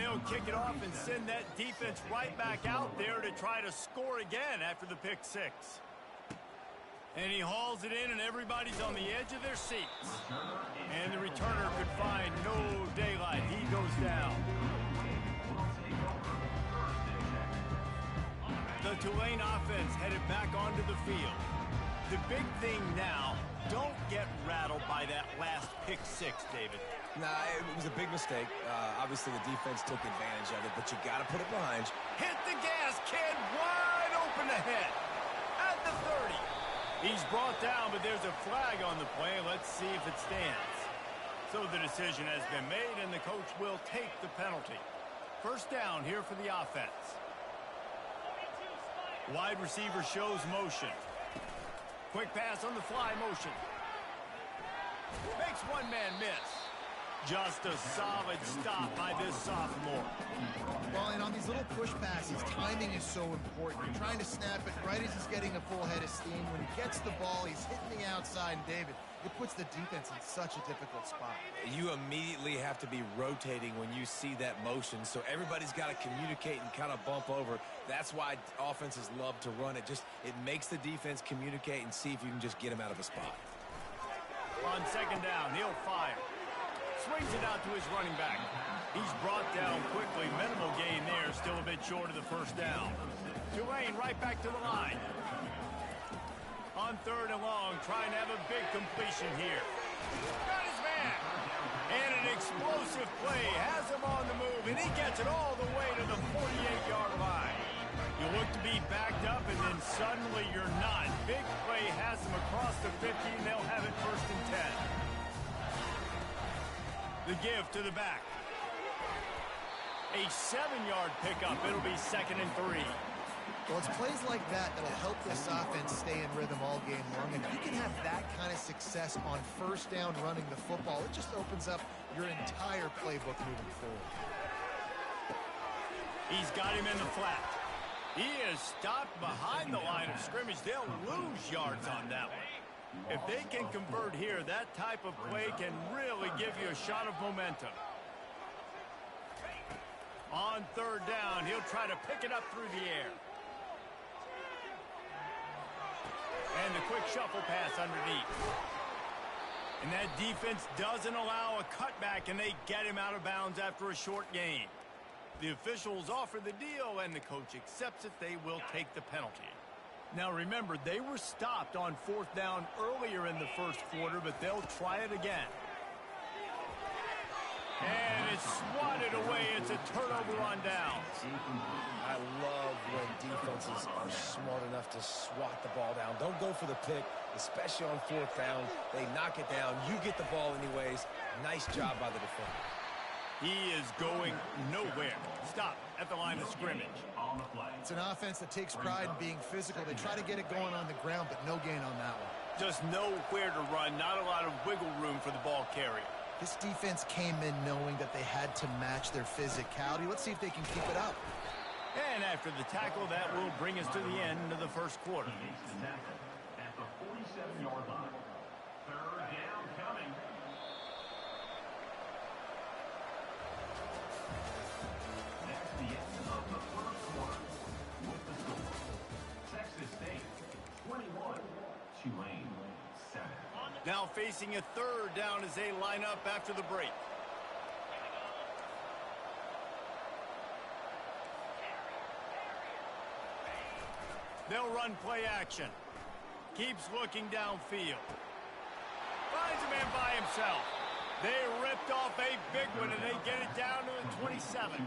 he'll kick it off and send that defense right back out there to try to score again after the pick six. And he hauls it in, and everybody's on the edge of their seats. And the returner could find no daylight. He goes down. The Tulane offense headed back onto the field. The big thing now, don't get rattled by that last pick six, David. Nah, it was a big mistake. Obviously, the defense took advantage of it, but you got to put it behind you. Hit the gas, kid. Wide open ahead. At the 30. He's brought down, but there's a flag on the play. Let's see if it stands. So the decision has been made, and the coach will take the penalty. First down here for the offense. Wide receiver shows motion. Quick pass on the fly motion. Makes one man miss. Just a solid stop by this sophomore. Well, and on these little push passes, timing is so important. You're trying to snap it right as he's getting a full head of steam. When he gets the ball, he's hitting the outside, and David, it puts the defense in such a difficult spot. You immediately have to be rotating when you see that motion, so everybody's got to communicate and kind of bump over. That's why offenses love to run it. It makes the defense communicate and see if you can just get him out of a spot. On second down, he'll fire. Swings it out to his running back. He's brought down quickly. Minimal gain there, still a bit short of the first down. Tulane right back to the line. On third and long, trying to have a big completion here. Got his man. And an explosive play has him on the move, and he gets it all the way to the 48-yard line. You look to be backed up, and then suddenly you're not. Big play has him across the 50, and they'll have it first and 10. The give to the back. A 7-yard pickup. It'll be second and 3. Well, it's plays like that that'll help this offense stay in rhythm all game long. And if you can have that kind of success on first down running the football, it just opens up your entire playbook moving forward. He's got him in the flat. He is stopped behind the line of scrimmage. They'll lose yards on that one. If they can convert here, that type of play can really give you a shot of momentum. On third down, he'll try to pick it up through the air. And the quick shuffle pass underneath. And that defense doesn't allow a cutback, and they get him out of bounds after a short gain. The officials offer the deal, and the coach accepts it. They will take the penalty. Now remember, they were stopped on fourth down earlier in the first quarter, but they'll try it again. And it's swatted away. It's a turnover on downs. I love when defenses are smart enough to swat the ball down. Don't go for the pick, especially on fourth down. They knock it down. You get the ball anyways. Nice job by the defender. He is going nowhere. Stop at the line of scrimmage. It's an offense that takes pride in being physical. They try to get it going on the ground, but no gain on that one. Just nowhere to run. Not a lot of wiggle room for the ball carrier. This defense came in knowing that they had to match their physicality. Let's see if they can keep it up. And after the tackle, that will bring us to the end of the first quarter. At the 47-yard line. Third down coming. That's the end of the first quarter. With the score, Texas State 21, Tulane 7. Now facing a third down as they line up after the break. They'll run play action. Keeps looking downfield. Finds a man by himself. They ripped off a big one, and they get it down to the 27.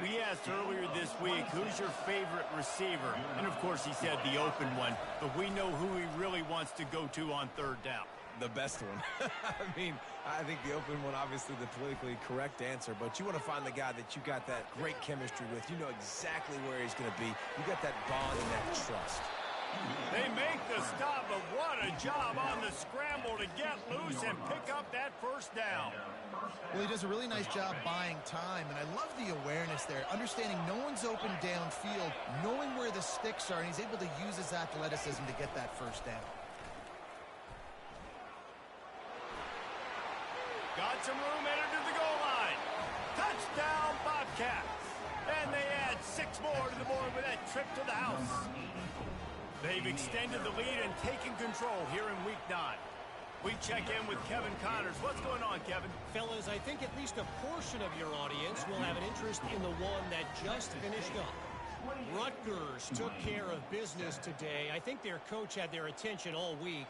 We asked earlier this week, who's your favorite receiver? And, of course, he said the open one. But we know who he really wants to go to on third down. The best one. I mean, I think the open one, obviously the politically correct answer, but you want to find the guy that you got that great chemistry with. You know exactly where he's going to be. You got that bond and that trust. They make the stop, but what a job on the scramble to get loose and pick up that first down. Well, he does a really nice job buying time, and I love the awareness there, understanding no one's open downfield, knowing where the sticks are, and he's able to use his athleticism to get that first down. Got some room, entered to the goal line. Touchdown, Bobcats. Bobcats. And they add 6 more to the board with that trip to the house. They've extended the lead and taken control here in Week 9. We check in with Kevin Connors. What's going on, Kevin? Fellas, I think at least a portion of your audience will have an interest in the one that just finished up. Rutgers took care of business today. I think their coach had their attention all week,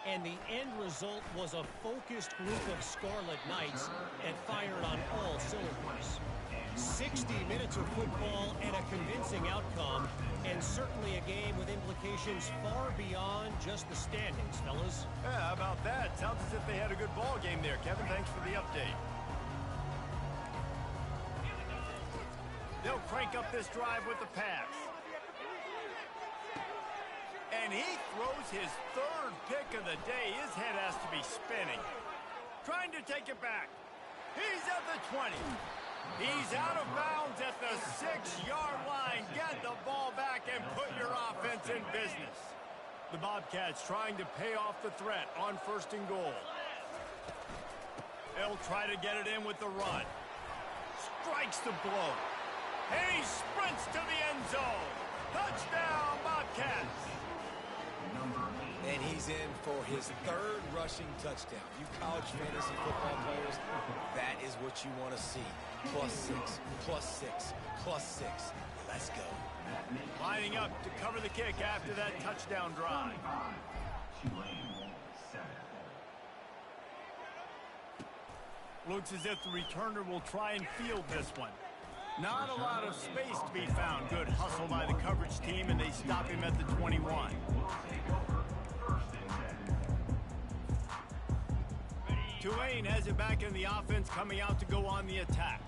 and the end result was a focused group of Scarlet Knights that fired on all cylinders. 60 minutes of football and a convincing outcome, and certainly a game with implications far beyond just the standings, fellas. Yeah, how about that? Sounds as if they had a good ball game there, Kevin. Thanks for the update. They'll crank up this drive with the pass. And he throws his 3rd pick of the day. His head has to be spinning. Trying to take it back. He's at the 20. He's out of bounds at the 6-yard line. Get the ball back and put your offense in business. The Bobcats trying to pay off the threat on 1st and goal. They'll try to get it in with the run. Strikes the blow. And he sprints to the end zone. Touchdown, Bobcats. And he's in for his 3rd rushing touchdown. You college fantasy football players, that is what you want to see. +6, +6, +6. Let's go. Lining up to cover the kick after that touchdown drive. Looks as if the returner will try and field this one. Not a lot of space to be found. Good hustle by the coverage team, and they stop him at the 21. Tulane has it back in the offense, coming out to go on the attack.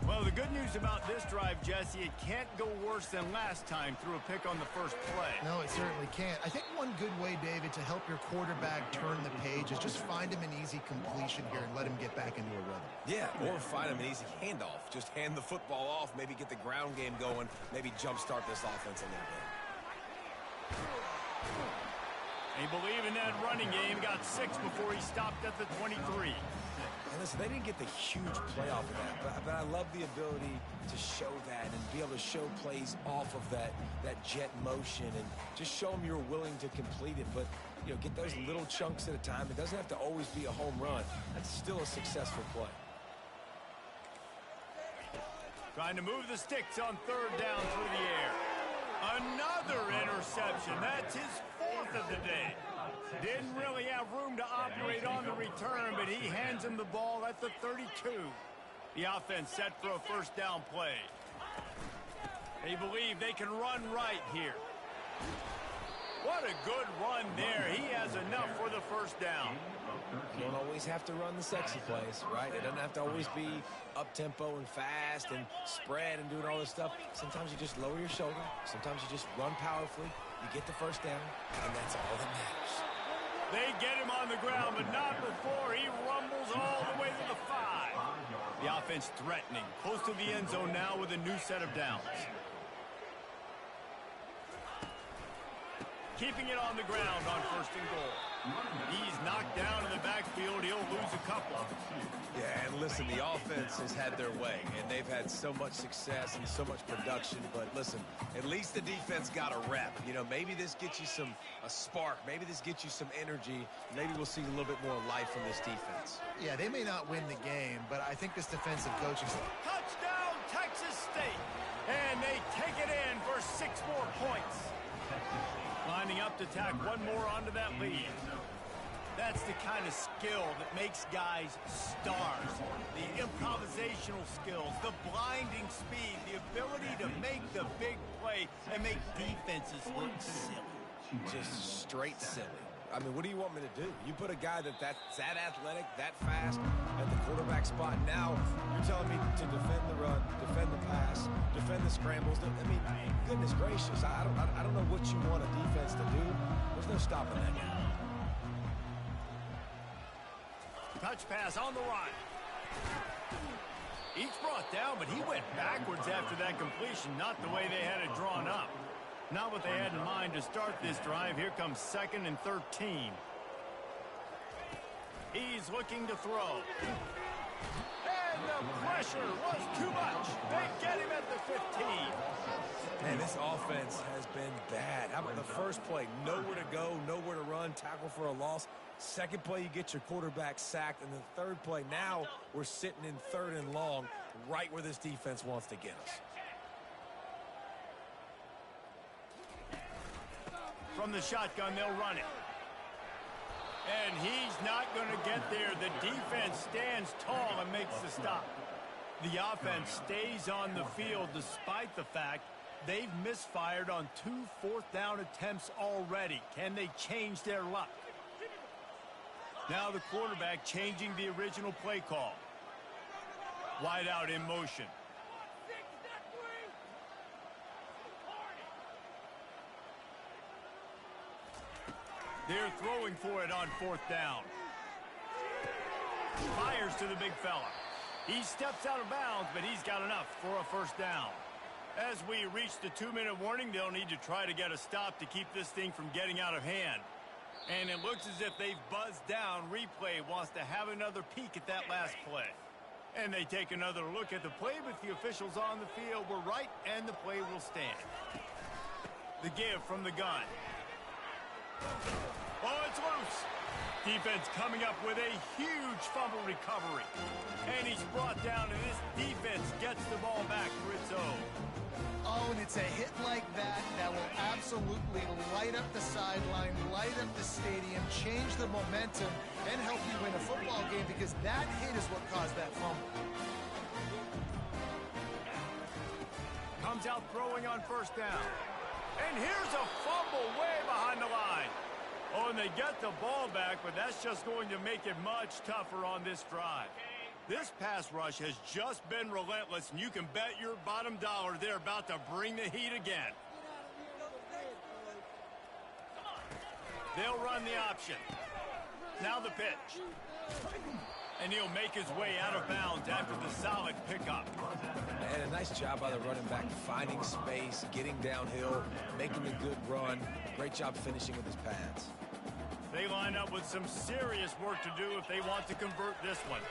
Well, the good news about this drive, Jesse, it can't go worse than last time through a pick on the first play. No, it certainly can't. I think one good way, David, to help your quarterback turn the page is just find him an easy completion here and let him get back into a rhythm. Yeah, or find him an easy handoff. Just hand the football off, maybe get the ground game going, maybe jumpstart this offense a little bit. He believed in that running game, got 6 before he stopped at the 23. And listen, they didn't get the huge play off of that, but I love the ability to show that and be able to show plays off of that jet motion and just show them you're willing to complete it. But, you know, get those little chunks at a time. It doesn't have to always be a home run. That's still a successful play. Trying to move the sticks on 3rd down through the air. Another interception. That's his 4th of the day. Didn't really have room to operate on the return, but he hands him the ball at the 32. The offense set for a 1st down play. They believe they can run right here. What a good run there. He has enough for the 1st down. You don't always have to run the sexy plays, right? It doesn't have to always be up-tempo and fast and spread and doing all this stuff. Sometimes you just lower your shoulder. Sometimes you just run powerfully. You get the 1st down, and that's all that matters. They get him on the ground, but not before he rumbles all the way to the 5. The offense threatening, close to the end zone now with a new set of downs. Keeping it on the ground on 1st and goal. He's knocked down in the backfield. He'll lose a couple. Yeah, and listen, the offense has had their way, and they've had so much success and so much production. But listen, at least the defense got a rep. You know, maybe this gets you a spark. Maybe this gets you some energy. Maybe we'll see a little bit more life from this defense. Yeah, they may not win the game, but I think this defensive coaching staff. Touchdown, Texas State. And they take it in for 6 more points. Lining up to tack one more onto that lead. That's the kind of skill that makes guys stars. The improvisational skills, the blinding speed, the ability to make the big play and make defenses look silly. Just straight silly. I mean, what do you want me to do? You put a guy that's that athletic, that fast at the quarterback spot. Now you're telling me to defend the run, defend the pass, defend the scrambles. I mean, goodness gracious, I don't know what you want a defense to do. There's no stopping that now. Touch pass on the run. Each brought down, but he went backwards after that completion, not the way they had it drawn up. Not what they had in mind to start this drive. Here comes 2nd and 13. He's looking to throw. And the pressure was too much. They get him at the 15. Man, this offense has been bad. How about the first play? Nowhere to go, nowhere to run, tackle for a loss. Second play, you get your quarterback sacked. And the third play, now we're sitting in 3rd and long, right where this defense wants to get us. From the shotgun, they'll run it. And he's not going to get there. The defense stands tall and makes the stop. The offense stays on the field despite the fact they've misfired on 2 fourth-down attempts already. Can they change their luck? Now the quarterback changing the original play call. Wide out in motion. They're throwing for it on 4th down. Fires to the big fella. He steps out of bounds, but he's got enough for a 1st down. As we reach the 2-minute warning, they'll need to try to get a stop to keep this thing from getting out of hand. And it looks as if they've buzzed down. Replay wants to have another peek at that last play. And they take another look at the play, but the officials on the field were right, and the play will stand. The give from the gun. Oh, it's loose. Defense coming up with a huge fumble recovery. And he's brought down, and this defense gets the ball back for its own. Oh, and it's a hit like that that will absolutely light up the sideline, light up the stadium, change the momentum, and help you win a football game, because that hit is what caused that fumble. Comes out throwing on 1st down. And here's a fumble way behind the line. Oh, and they get the ball back, but that's just going to make it much tougher on this drive. This pass rush has just been relentless, and you can bet your bottom dollar they're about to bring the heat again. They'll run the option. Now the pitch. And he'll make his way out of bounds after the solid pickup. And a nice job by the running back, finding space, getting downhill, making a good run. Great job finishing with his pads. They line up with some serious work to do if they want to convert this one.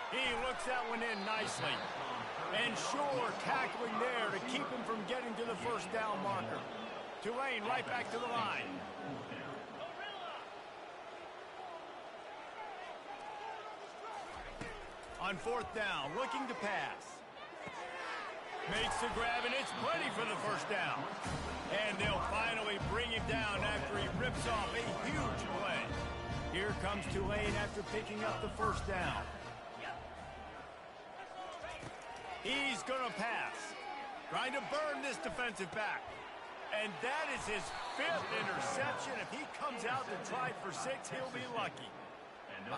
He looks that one in nicely. And sure, tackling there to keep him from getting to the 1st down marker. Tulane right back to the line. On 4th down, looking to pass. Makes the grab, and it's plenty for the 1st down. And they'll finally bring him down after he rips off a huge play. Here comes Tulane after picking up the 1st down. He's going to pass. Trying to burn this defensive back. And that is his 5th interception. If he comes out to try for 6, he'll be lucky.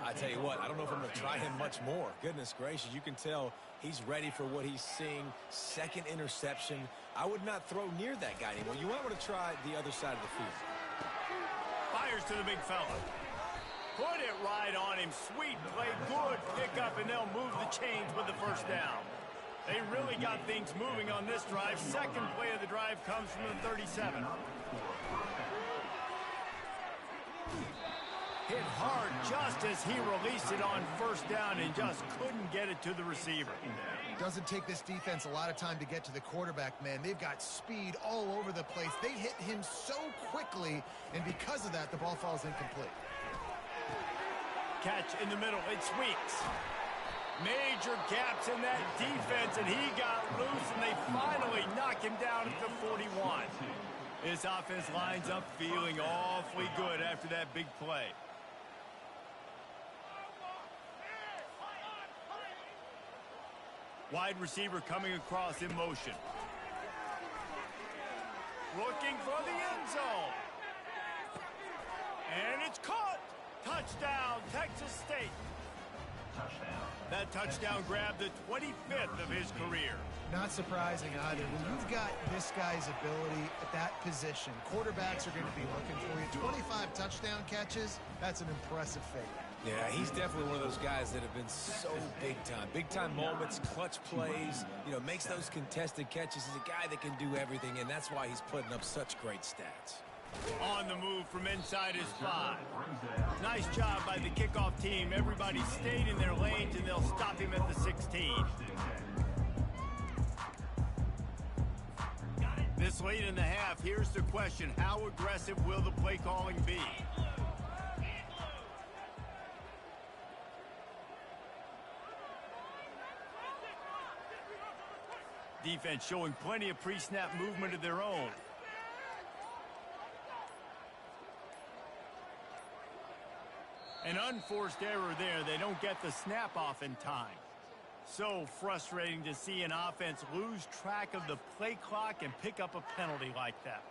I tell you what, I don't know if I'm going to try him much more. Goodness gracious, you can tell he's ready for what he's seeing. 2nd interception. I would not throw near that guy anymore. You might want to try the other side of the field. Fires to the big fella. Put it right on him. Sweet play, good pickup, and they'll move the chains with the 1st down. They really got things moving on this drive. 2nd play of the drive comes from the 37. Hit hard just as he released it on 1st down and just couldn't get it to the receiver. Doesn't take this defense a lot of time to get to the quarterback, man. They've got speed all over the place. They hit him so quickly, and because of that, the ball falls incomplete. Catch in the middle. It's Weeks. Major gaps in that defense, and he got loose, and they finally knock him down at the 41. This offense lines up feeling awfully good after that big play. Wide receiver coming across in motion. Looking for the end zone. And it's caught. Touchdown, Texas State. That touchdown grabbed the 25th of his career. Not surprising either. When you've got this guy's ability at that position, quarterbacks are going to be looking for you. 25 touchdown catches, that's an impressive figure. Yeah, he's definitely one of those guys that have been so big time. Big time moments, clutch plays, makes those contested catches. He's a guy that can do everything, and that's why he's putting up such great stats. On the move from inside his 5. Nice job by the kickoff team. Everybody stayed in their lanes, and they'll stop him at the 16. This late in the half, here's the question. How aggressive will the play calling be? Defense showing plenty of pre-snap movement of their own. An unforced error there. They don't get the snap off in time. So frustrating to see an offense lose track of the play clock and pick up a penalty like that.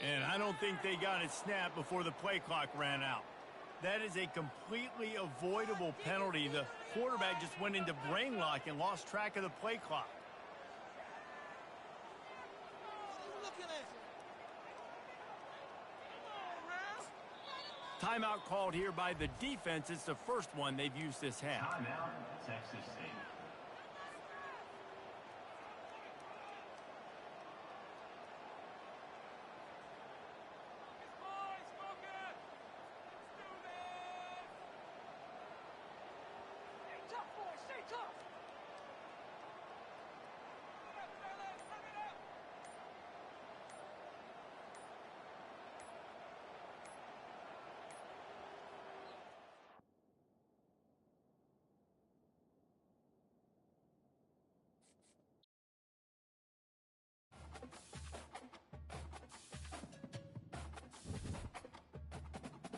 And I don't think they got it snapped before the play clock ran out. That is a completely avoidable penalty. The quarterback just went into brain lock and lost track of the play clock. Timeout called here by the defense. It's the first one they've used this half. Timeout, Texas State.